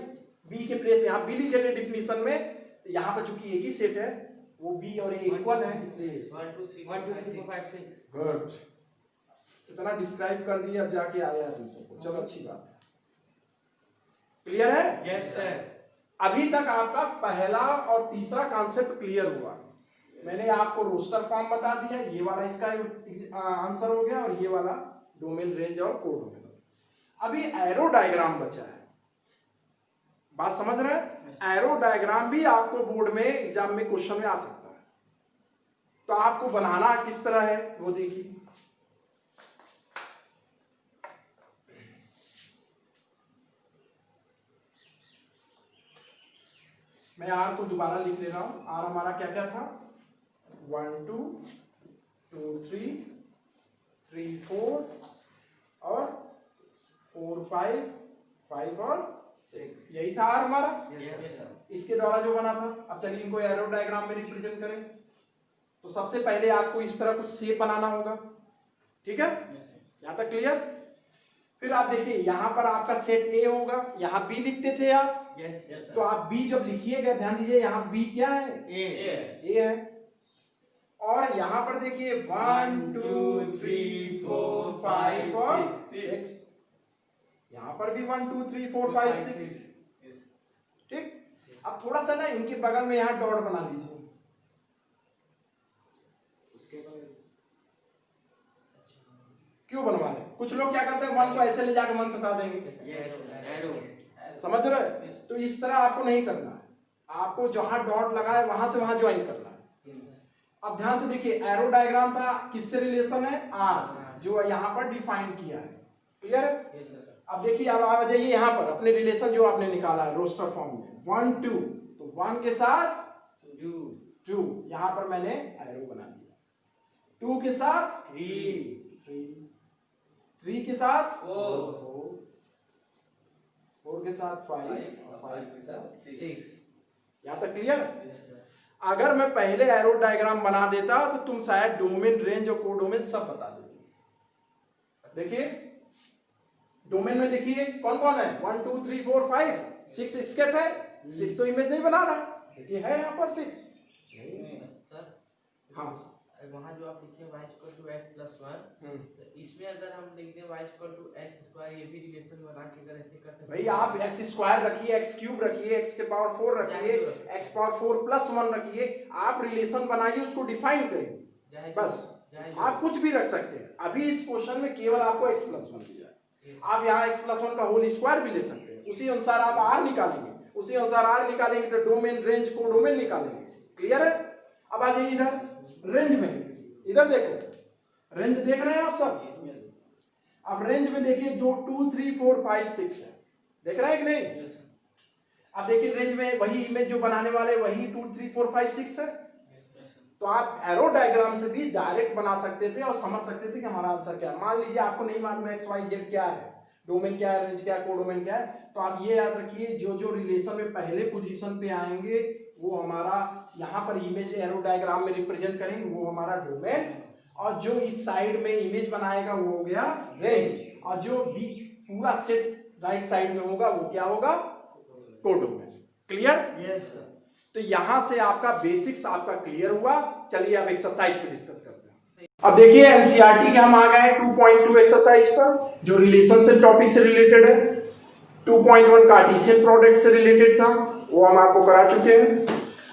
b के प्लेस, यहाँ b लिखे थे डिफिनीशन में, यहाँ पर चूंकि एक ही सेट है, वो b और a इक्वल है, इसलिए 1 2 3 4 5 6। गुड, इतना डिस्क्राइब कर दिया, अब जाके आया तुम सबको, चलो अच्छी बात है। क्लियर है? Yes sir. अभी तक आपका पहला और तीसरा कॉन्सेप्ट क्लियर हुआ। मैंने आपको रोस्टर फॉर्म बता दिया, ये वाला इसका आंसर हो गया, और ये वाला डोमेन रेंज और कोडोमेन। अभी एरो डायग्राम बचा है, बात समझ रहे हैं? एरो डायग्राम भी आपको बोर्ड में एग्जाम में क्वेश्चन में आ सकता है, तो आपको बनाना किस तरह है वो देखिए। मैं आर को दोबारा लिख ले रहा हूं। आर हमारा क्या क्या था? 1 2 2 3 3 4 और 4 5 5 और 6, यही था आर हमारा। Yes sir. इसके द्वारा जो बना था। अब चलिए इनको एरो डायग्राम में रिप्रेजेंट करें। तो सबसे पहले आपको इस तरह कुछ शेप बनाना होगा, ठीक है? यहाँ तक क्लियर? फिर आप देखिए यहाँ पर आपका सेट ए होगा, यहाँ बी लिखते थे आप। यस यस तो आप बी जब लिखिएगा, ध्यान दीजिए यहाँ बी क्या है? ए है। और यहाँ पर देखिए 1 2 3 4 5 और 6, यहाँ पर भी 1 2 3 4 5 6, ठीक। अब थोड़ा सा ना इनके बगल में यहाँ डॉट बना दीजिए, क्यों बनवा रहे? कुछ लोग क्या करते हैं, 1 को ऐसे ले जाकर 1 सटा देंगे, समझ रहे? तो इस तरह आपको नहीं करना है, आपको जहां डॉट लगा है वहां से वहां ज्वाइन करना है। अब ध्यान से देखिए, एरो डायग्राम था, किससे रिलेशन है? आर, जो यहाँ पर डिफाइन किया है। क्लियर है? अब देखिए, अब आ जाइए यहाँ पर अपने रिलेशन जो आपने निकाला है रोस्टर फॉर्म में 1 2, तो 1 के साथ 2, यहाँ पर मैंने एरो बना दिया। 2 के साथ 3 के साथ 4 के साथ 5 और 5 के साथ 6। यहाँ तक क्लियर? अगर मैं पहले एरो डायग्राम बना देता तो तुम शायद डोमेन रेंज और कोडोमेन सब बता दोगे। देखिए डोमेन में देखिए कौन कौन है, 1 2 3 4 5 6 स्केप है, 6 तो इमेज नहीं बना रहा, देखिए है यहाँ पर 6। सर हाँ, वहाँ जो आप लिखे y = x + 1, तो इसमें अगर हम लिख दें y = x², ये भी रिलेशन बना के अगर ऐसे कर सकते हैं। भाई आप x² रखिए, x³ रखिए, x⁴ रखिए, x⁴ + 1 रखिए, आप रिलेशन बनाइए, उसको डिफाइन करिए, बस आप कुछ भी रख सकते हैं। अभी इस क्वेश्चन में केवल आपको x + 1 दिया है, आप यहाँ x + 1 का होल स्क्वायर भी ले सकते हैं, उसी अनुसार आप r निकालेंगे, उसी अनुसार r निकालेंगे तो डोमेन रेंज कोडोमेन निकालेंगे। क्लियर है? अब आ जाइए इधर रेंज में, इधर देखो, रेंज देख रहे हैं आप सब? अब रेंज में देखिए 2 3 4 5 6 है, देख रहे हैं कि नहीं? अब देखिए रेंज में वही इमेज जो बनाने वाले वही 2 3 4 5 6 है। तो आप एरो डायग्राम से भी डायरेक्ट बना सकते थे और समझ सकते थे कि हमारा आंसर क्या है। मान लीजिए आपको नहीं मालूम है XYZ क्या है, डोमेन क्या है, रेंज क्या है, कोडोमेन क्या है, तो आप ये याद रखिए जो जो रिलेशन में पहले पोजीशन पे आएंगे वो हमारा यहाँ पर इमेज एरो डायग्राम में रिप्रेजेंट करेंगे, वो हमारा डोमेन, और जो इस साइड में इमेज बनाएगा वो हो गया रेंज, और जो भी पूरा सेट राइट साइड में होगा वो क्या होगा? कोडोमेन। क्लियर? Yes sir. तो यहां से आपका बेसिक्स आपका क्लियर हुआ। चलिए अब एक्सरसाइज पे डिस्कस करते हैं। अब देखिए एनसीईआरटी के हम आ गए 2.2 एक्सरसाइज पर, जो रिलेशनशिप टॉपिक से रिलेटेड है। 2.1 कार्टेशियन प्रोडक्ट से रिलेटेड था, वो हम आपको करा चुके हैं।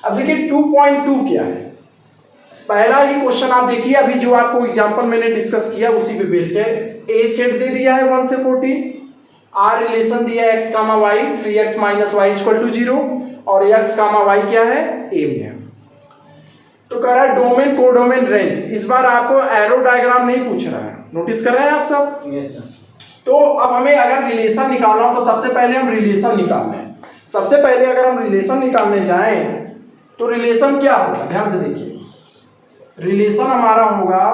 अब देखिए 2.2 क्या है। पहला ही क्वेश्चन आप देखिए, अभी जो आपको एग्जांपल मैंने डिस्कस किया उसी पे बेस्ड है। ए सेट दे दिया है 1 से 14, आर रिलेशन दिया है x, y 3x - y = 0 और x, y क्या है? a में है। तो कह रहा है डोमेन कोडोमेन रेंज। इस बार आपको एरो डायग्राम नहीं पूछ रहा है, नोटिस कर रहे हैं आप सब? Yes sir. तो अब हमें अगर रिलेशन निकालना हो तो सबसे पहले हम रिलेशन निकाल लें। सबसे पहले अगर हम रिलेशन निकालने जाएं तो रिलेशन क्या होगा, ध्यान से देखिए। रिलेशन हमारा होगा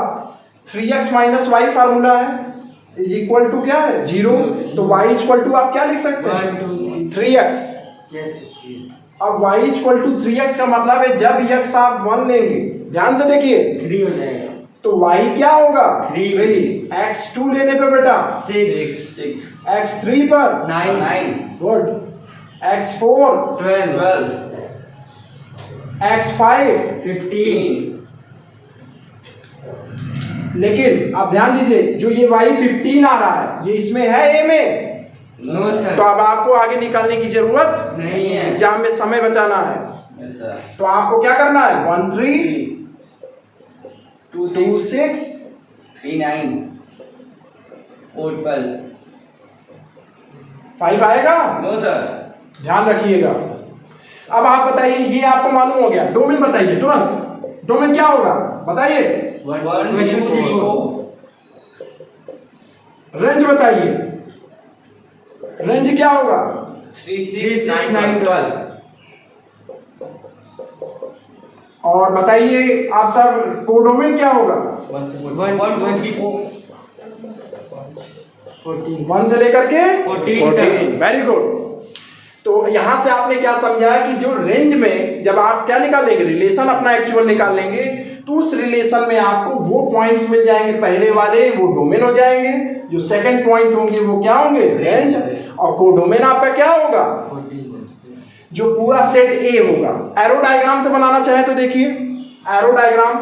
3x माइनस वाई फार्मूला है इज इक्वल टू क्या है 0, तो y इक्वल टू आप क्या लिख सकते हैं 3x। अब y इक्वल टू 3x का मतलब है जब x आप 1 लेंगे, ध्यान से देखिए 3 हो जाएगा, तो y क्या होगा 3, x2 लेने पे बेटा 6, x3 पर 9, गुड, x4 12, x5 15, लेकिन आप ध्यान दीजिए जो ये y 15 आ रहा है ये इसमें है a में, नो सर, तो अब आपको आगे निकालने की जरूरत नहीं है, एग्जाम में समय बचाना है। यस सर, तो आपको क्या करना है 1 3 2 6 3 9 4 12, 5 आएगा, नो सर, ध्यान रखिएगा। अब आप बताइए ये आपको मालूम हो गया, डोमेन बताइए तुरंत, डोमेन क्या होगा बताइए, 1 2 3 4, रेंज बताइए, रेंज क्या होगा 3 6 9 12, और बताइए आप सर कोडोमेन क्या होगा 1 2 3 4, 1 से लेकर के 14 तक। Very good. तो यहां से आपने क्या समझा कि जो रेंज में जब आप क्या निकालेंगे रिलेशन अपना एक्चुअल निकालेंगे तो उस रिलेशन में आपको वो पॉइंट्स मिल जाएंगे, पहले वाले वो डोमेन हो जाएंगे, जो सेकंड पॉइंट होंगे वो क्या होंगे रेंज, और कोडोमेन आपका क्या होगा जो पूरा सेट ए होगा। एरो डायग्राम से बनाना चाहे तो देखिए एरो डायग्राम,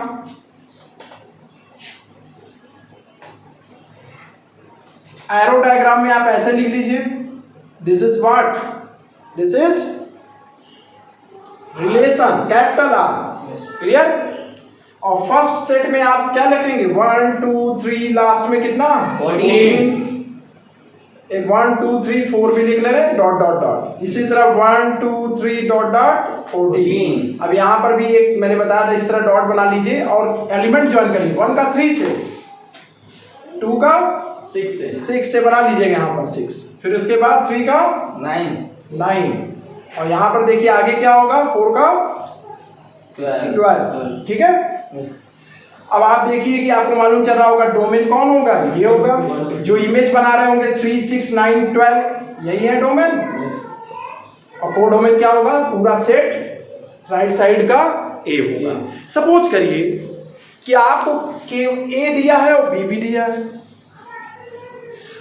एरो डायग्राम में आप ऐसे लिख लीजिए this is what, this is relation capital R, clear. और फर्स्ट सेट में आप क्या लिखेंगे 1 2 3 लास्ट में कितना 14, 1 2 3 4 भी लिख ले रहे डॉट डॉट डॉट, इसी तरह 1 2 3 डॉट डॉट 14। अब यहां पर भी एक मैंने बताया था इस तरह डॉट बना लीजिए और एलिमेंट ज्वाइन करिए, 1 का 3 से, 2 का 6 से बना लीजिएगा यहाँ पर 6, फिर उसके बाद 3 का 9, और यहाँ पर देखिए आगे क्या होगा 4 का 12, ठीक है। अब आप देखिए कि आपको मालूम चल रहा होगा डोमेन कौन होगा, ये होगा, जो इमेज बना रहे होंगे 3 6 9 12 यही है डोमेन, और कोडोमेन क्या होगा पूरा सेट राइट साइड का ए होगा। सपोज करिए कि आपको ए दिया है और बी भी दिया है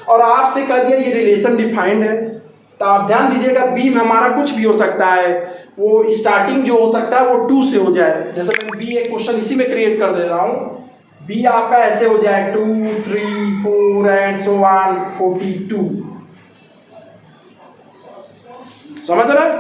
और आपसे कह दिया ये रिलेशन डिफाइंड है, तो आप ध्यान दीजिएगा बी में हमारा कुछ भी हो सकता है, वो स्टार्टिंग जो हो सकता है वो 2 से हो जाए, जैसे मैं बी एक क्वेश्चन इसी में क्रिएट कर दे रहा हूँ, बी आपका ऐसे हो जाए 2 3 4 एंड सो ऑन 42, समझ रहे हैं।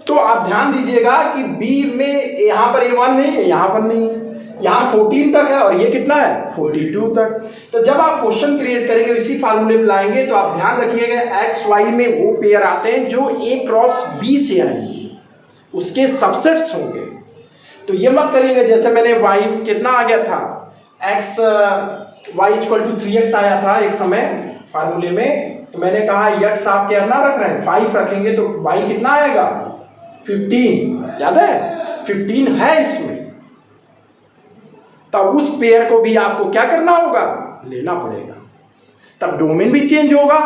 तो आप ध्यान दीजिएगा कि बी में यहाँ पर A1 नहीं है, यहाँ पर नहीं है, यहाँ 14 तक है और ये कितना है 42 तक। तो जब आप क्वेश्चन क्रिएट करेंगे इसी फार्मूले में लाएंगे तो आप ध्यान रखिएगा एक्स वाई में वो पेयर आते हैं जो A क्रॉस B से आएंगे, उसके सबसेट्स होंगे। तो ये मत करिएगा जैसे मैंने y कितना आ गया था x y equal to 3x आया था एक समय फार्मूले में, तो मैंने कहा x आप क्या ना रख रहे हैं 5 रखेंगे तो y कितना आएगा 15, याद है 15 है इसमें। तब उस पेयर को भी आपको क्या करना होगा लेना पड़ेगा, तब डोमेन भी चेंज होगा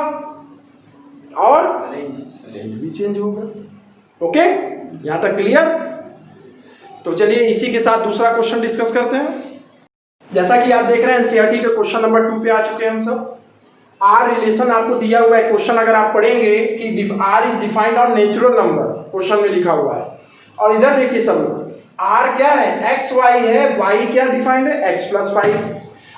और रेंज भी चेंज होगा। ओके, यहां तक क्लियर। तो चलिए इसी के साथ दूसरा क्वेश्चन डिस्कस करते हैं। जैसा कि आप देख रहे हैं एनसीईआरटी के क्वेश्चन नंबर 2 पे आ चुके हैं हम सब। आर रिलेशन आपको दिया हुआ है, क्वेश्चन अगर आप पढ़ेंगे कि R is defined on natural number, question में लिखा हुआ है। और इधर देखिए सब लोग आर क्या है एक्स वाई है, वाई क्या डिफाइंड है एक्स प्लस 5,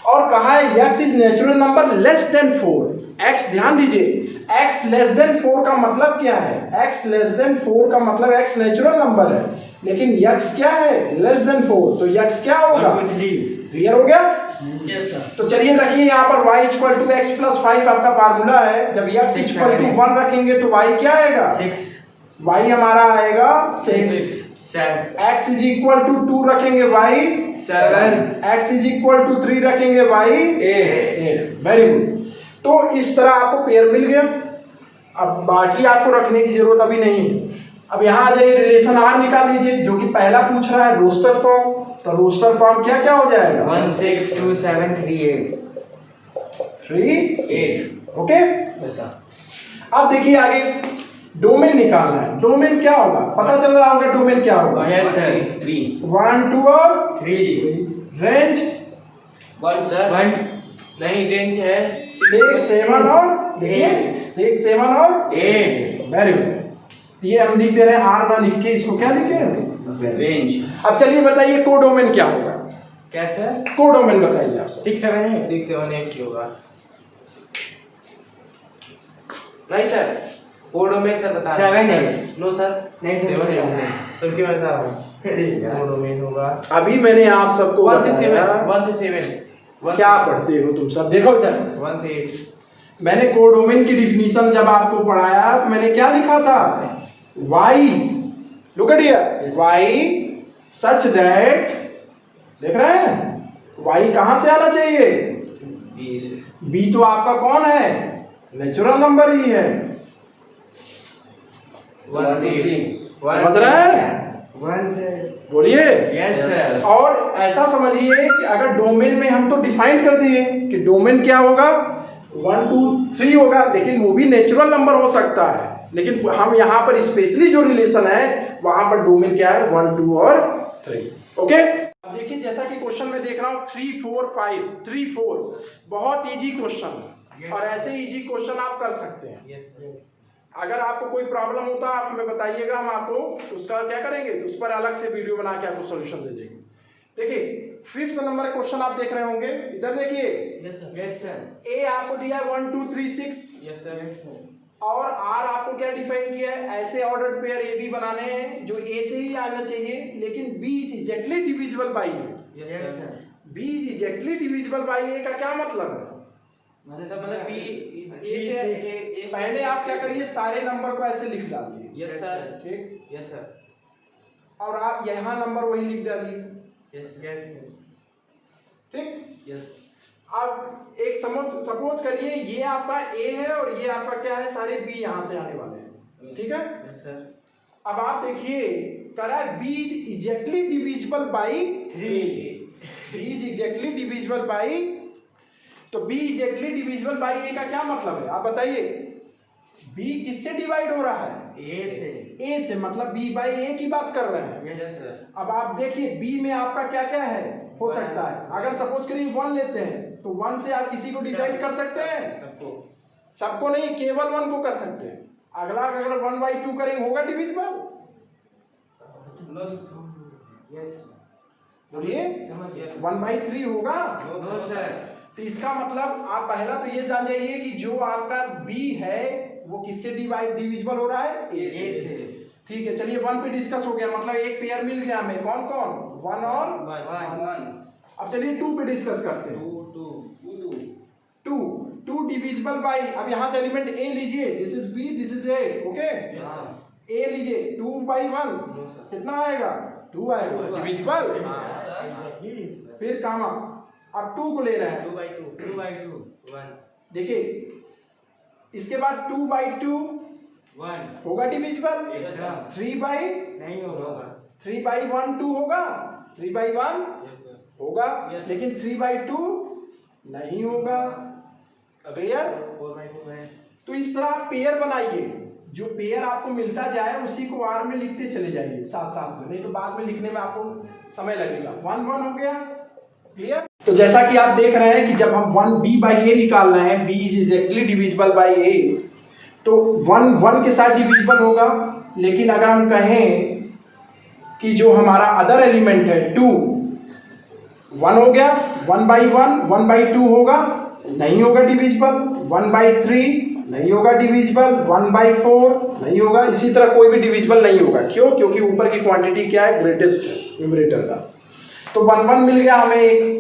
और कहा है x is natural number less than 4। X ध्यान दीजिए x लेस देन 4 का मतलब क्या है, x लेस देन 4 का मतलब x नेचुरल नंबर है, लेकिन x क्या है लेस देन 4, तो x क्या होगा क्लियर हो गया। Yes sir. तो चलिए रखिए यहाँ पर y equal to X plus 5 आपका फार्मूला है, जब x इक्वल टू 1 रखेंगे तो y क्या आएगा 6, y हमारा आएगा 6, 7, x इज इक्वल टू 2 रखेंगे y 7, x is equal to 3 रखेंगे y 8। Very good. तो इस तरह आपको पेयर मिल गया। अब बाकी आपको रखने की जरूरत अभी नहीं है, अब यहाँ आ जाइए, रिलेशन आर निकाल लीजिए, जो कि पहला पूछ रहा है रोस्टर फॉर्म। तो रोस्टर फॉर्म क्या क्या हो जाएगा? 1 6 2 7 3 8 3 8। ओके। Yes sir. अब देखिए आगे डोमेन निकालना है। डोमेन क्या होगा? पता चल रहा होगा डोमेन क्या होगा? Yes sir. 3 1 2 और 3 रेंज 1 सर 1 नहीं रेंज है 6 7 और देखिए 6 7 और 8। Very good. ये हम लिख दे रहे हैं, आर ना लिख के इसको क्या लिखे? रेंज। अब चलिए बताइए कोडोमेन क्या होगा? क्या सर? कोडोमेन बताइए आप सब। 6 7 8 6 7 8 की होगा। नहीं सर कोडोमेन सर बता 7 8 नो सर नहीं सर, 7 नहीं। 8 तो क्यों बता रहा हूँ कोडोमेन होगा अभी मैंने आप सबको 1 से बताया 7 1 से 7 क्या पढ़ते हो तुम सब? देखो इधर, 1 से 8 मैंने कोडोमेन की डिफिनीशन जब आपको पढ़ाया तो मैंने क्या लिखा था? Y, look at here, Y such that, देख रहे हैं वाई कहां से आना चाहिए? 20 बी तो आपका कौन है? नेचुरल नंबर ही है। 1 से 8 समझ रहे हैं? 1 से बोलिए। Yes sir. और ऐसा समझिए कि अगर डोमेन में हम तो डिफाइन कर दिए कि डोमेन क्या होगा, 1 2 3 होगा, लेकिन वो भी नेचुरल नंबर हो सकता है। लेकिन हम यहाँ पर स्पेशली जो रिलेशन है वहां पर डोमेन क्या है? 1 2 और 3। ओके। अब देखिए जैसा कि क्वेश्चन में देख रहा हूँ 3 4 5 3 4 बहुत इजी क्वेश्चन है, और ऐसे इजी क्वेश्चन आप कर सकते हैं। अगर आपको कोई प्रॉब्लम होता है आप हमें बताइएगा, हम आपको उसका क्या करेंगे, उस पर अलग से वीडियो बना के आपको सॉल्यूशन दे देंगे। देखिए 5th नंबर क्वेश्चन आप देख रहे होंगे, इधर देखिए। Yes sir. ए आपको दिया है 1 2 3 6 यस सर यस सर। और आर आपको क्या डिफाइन किया है? ऐसे ऑर्डर्ड पेयर ए बी बनाने हैं जो ए से ही आना चाहिए, लेकिन B is exactly divisible by A. Yes sir. B is exactly divisible by A का क्या मतलब है? मतलब बी ए पहले आप क्या करिए, सारे नंबर को ऐसे लिख डालिए। यस सर ठीक, यस सर और आप यहाँ नंबर वही लिख डालिए। Yes yes sir. ठीक। यस अब एक सपोज करिए ये आपका ए है और ये आपका क्या है, सारे बी यहाँ से आने वाले हैं। ठीक है। यस सर अब आप देखिए कह रहा है B is exactly divisible by 3। B is exactly divisible by, तो B exactly divisible by A का क्या मतलब है आप बताइए? बी किससे डिवाइड हो रहा है? ए से। ए से, मतलब बी बाई ए की बात कर रहे हैं। Yes sir. अब आप देखिए बी में आपका क्या क्या है, हो सकता है अगर सपोज करिए 1 लेते हैं तो 1 से आप किसी को डिवाइड कर सकते हैं? सबको सबको नहीं, केवल 1 को कर सकते हैं। अगला अगर 1/2 करेंगे होगा डिविजिबल? नो यस बोलिए। समझ गया। 1/3 होगा? No sir. तो इसका मतलब आप पहला तो ये जान जाइए कि जो आपका बी है वो किससे डिविजिबल हो रहा है? ए से। ठीक है, चलिए 1 पे डिस्कस हो गया, मतलब एक पेयर मिल गया हमें। कौन कौन? 1 और 1 अब चलिए 2 पे डिस्कस करते हैं। 2 डिविजिबल बाई, अब यहाँ से एलिमेंट ए लीजिए, this is B this is A. Okay, yes sir A लीजिए 2/1 नो सर कितना आएगा? 2 आएगा, डिविजिबल। हां सर फिर कामा, अब 2 को ले रहे हैं। 2/2 2/2 1 देखिए इसके बाद 2/2 1 होगा डिविजिबल। यस सर 3/, नहीं होगा। होगा 3/1 2 होगा, 3/1 यस सर होगा, Yes. लेकिन 3/2 नहीं होगा। क्लियर? 4/2 है तो इस तरह आप पेयर बनाइए, जो पेयर आपको मिलता जाए उसी को आर में लिखते चले जाइए साथ साथ में, नहीं तो बाद में लिखने में आपको समय लगेगा। 1 1 हो गया। क्लियर? तो जैसा कि आप देख रहे हैं कि जब हम 1 b बाई ए निकाल रहे हैं, b is exactly divisible by A, तो 1 1 के साथ डिविजिबल होगा। लेकिन अगर हम कहें कि जो हमारा अदर एलिमेंट है 2, 1 हो गया, 1/1 1/2 होगा, नहीं होगा डिविजिबल। 1/3 नहीं होगा डिविजिबल। 1/4 नहीं होगा। इसी तरह कोई भी डिविजिबल नहीं होगा। क्यों? क्योंकि ऊपर की क्वांटिटी क्या है? ग्रेटेस्ट न्यूमरेटर का। तो 1 1 मिल गया हमें एक।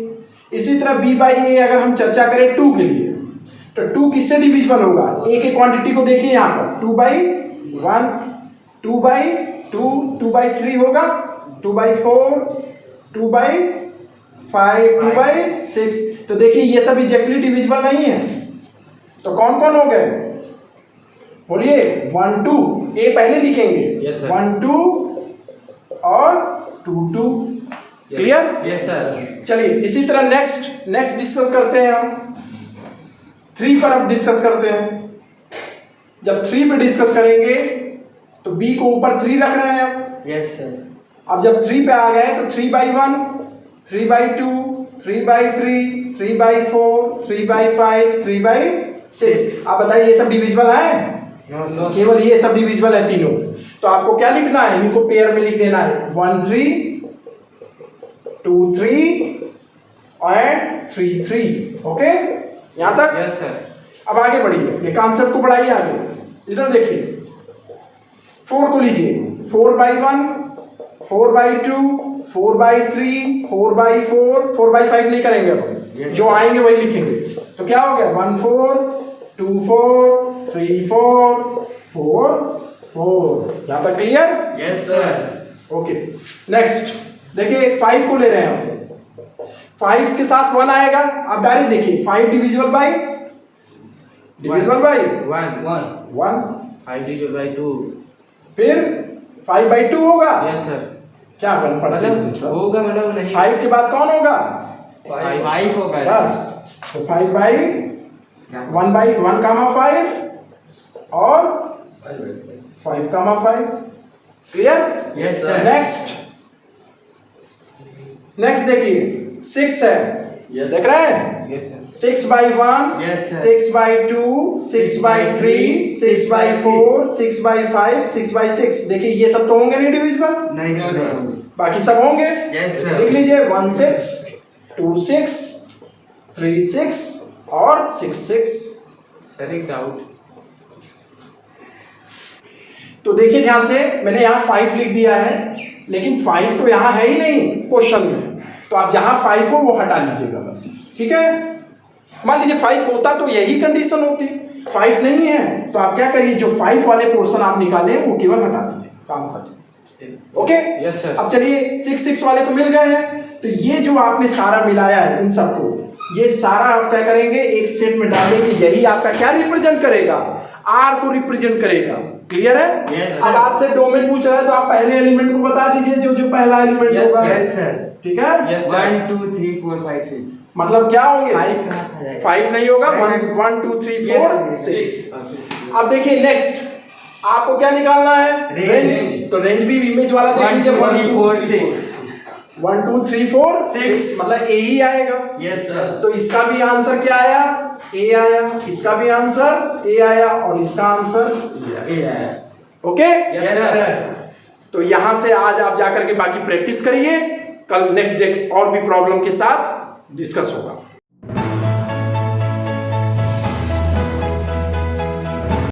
इसी तरह b बाई ए अगर हम चर्चा करें 2 के लिए, तो 2 किससे डिविजिबल होगा? a की क्वांटिटी को देखिए यहाँ पर 2/1 2/2 2/3 होगा, 2/4 2/5 2/6। तो देखिए ये सब एग्जैक्टली डिविजिबल नहीं है। तो कौन कौन हो गए? बोलिए 1 2 ए पहले लिखेंगे Yes, sir. 1 2 और 2 2 क्लियर यस सर। चलिए इसी तरह नेक्स्ट डिस्कस करते हैं हम 3 पर अब डिस्कस करते हैं। जब 3 पे डिस्कस करेंगे तो b को ऊपर 3 रख रहे हैं यस सर। अब जब 3 पे आ गए तो 3/1 3/2 3/3 3/4 3/5 3/6। अब बताइए ये सब डिविजिबल है? केवल ये सब डिविजिबल है तीनों। तो आपको क्या लिखना है, इनको पेयर में लिख देना है 1 3 2 3 और 3 3। ओके यहां तक? Yes sir. अब आगे बढ़िए, ये कॉन्सेप्ट को बढ़ाइए आगे। इधर देखिए 4 को लीजिए 4/1 4/2 4/3 4/4 4/5 नहीं करेंगे अब जो आएंगे वही लिखेंगे। तो क्या हो गया 1 4 2 4 3 4 4 4। यहां तक clear? Yes sir. Okay next देखिए 5 को ले रहे हैं हम। 5 के साथ 1 आएगा। अब डायरेक्ट देखिए 5 डिविजिबल बाय 1 1 5 डिवाइड बाय 2। फिर 5/2 होगा। Yes sir. क्या बन पड़ता है होगा मतलब नहीं। 5 के बाद कौन होगा? 5 होगा। बस तो 5/1 कामा 5 और 5 कामा 5 क्लियर? Yes sir. नेक्स्ट देखिए 6 है। देख रहे हैं? Yes sir. 6/1 Yes, sir. 6/2 6/3 6/4 6/5 6/6। देखिए ये सब तो होंगे नहीं डिविजिबल, नहीं सर। बाकी सब होंगे। Yes, sir. लिख लीजिए 1 6 2 6 3 6 और 6 6। सर एक डाउट। तो देखिए ध्यान से, मैंने यहाँ 5 लिख दिया है लेकिन 5 तो यहाँ है ही नहीं क्वेश्चन में। तो आप जहां 5 हो वो हटा लीजिएगा बस, ठीक है? मान लीजिए 5 होता तो यही कंडीशन होती, 5 नहीं है तो आप क्या करिए, जो 5 वाले पोर्शन आप निकाले वो केवल हटा दीजिए, काम खत्म। Okay yes sir. अब चलिए 6 6 वाले तो मिल गए हैं। तो ये जो आपने सारा मिलाया है इन सबको, ये सारा आप क्या करेंगे एक सेट में डालेंगे। यही आपका क्या रिप्रेजेंट करेगा? आर को रिप्रेजेंट करेगा। क्लियर है? Yes, अब sir. आपसे डोमेन पूछ रहा है तो आप पहले एलिमेंट को बता दीजिए, जो पहला एलिमेंट Yes, होगा। Yes sir. ठीक है? Yes sir. 1 2 3 4 5 6। मतलब क्या होंगे? 5 कहाँ आ जाएगा? 5 नहीं होगा, 1 Yes. 1 2 3 4 Yes, 6। yes. अब देखिए नेक्स्ट आपको क्या निकालना है? Range. तो रेंज भी इमेज वाला देख 1 लीजिए 2 3 4 6। 1 2 3 4 Six. 6 मतलब ए ही आएगा। Yes sir. तो इसका भी आंसर क्या आया? ए आया। इसका भी आंसर ए आया और इसका आंसर ए आया। ओके? Yes sir. तो यहां से आज आप जाकर के बाकी प्रैक्टिस करिए, कल नेक्स्ट डे और भी प्रॉब्लम के साथ डिस्कस होगा।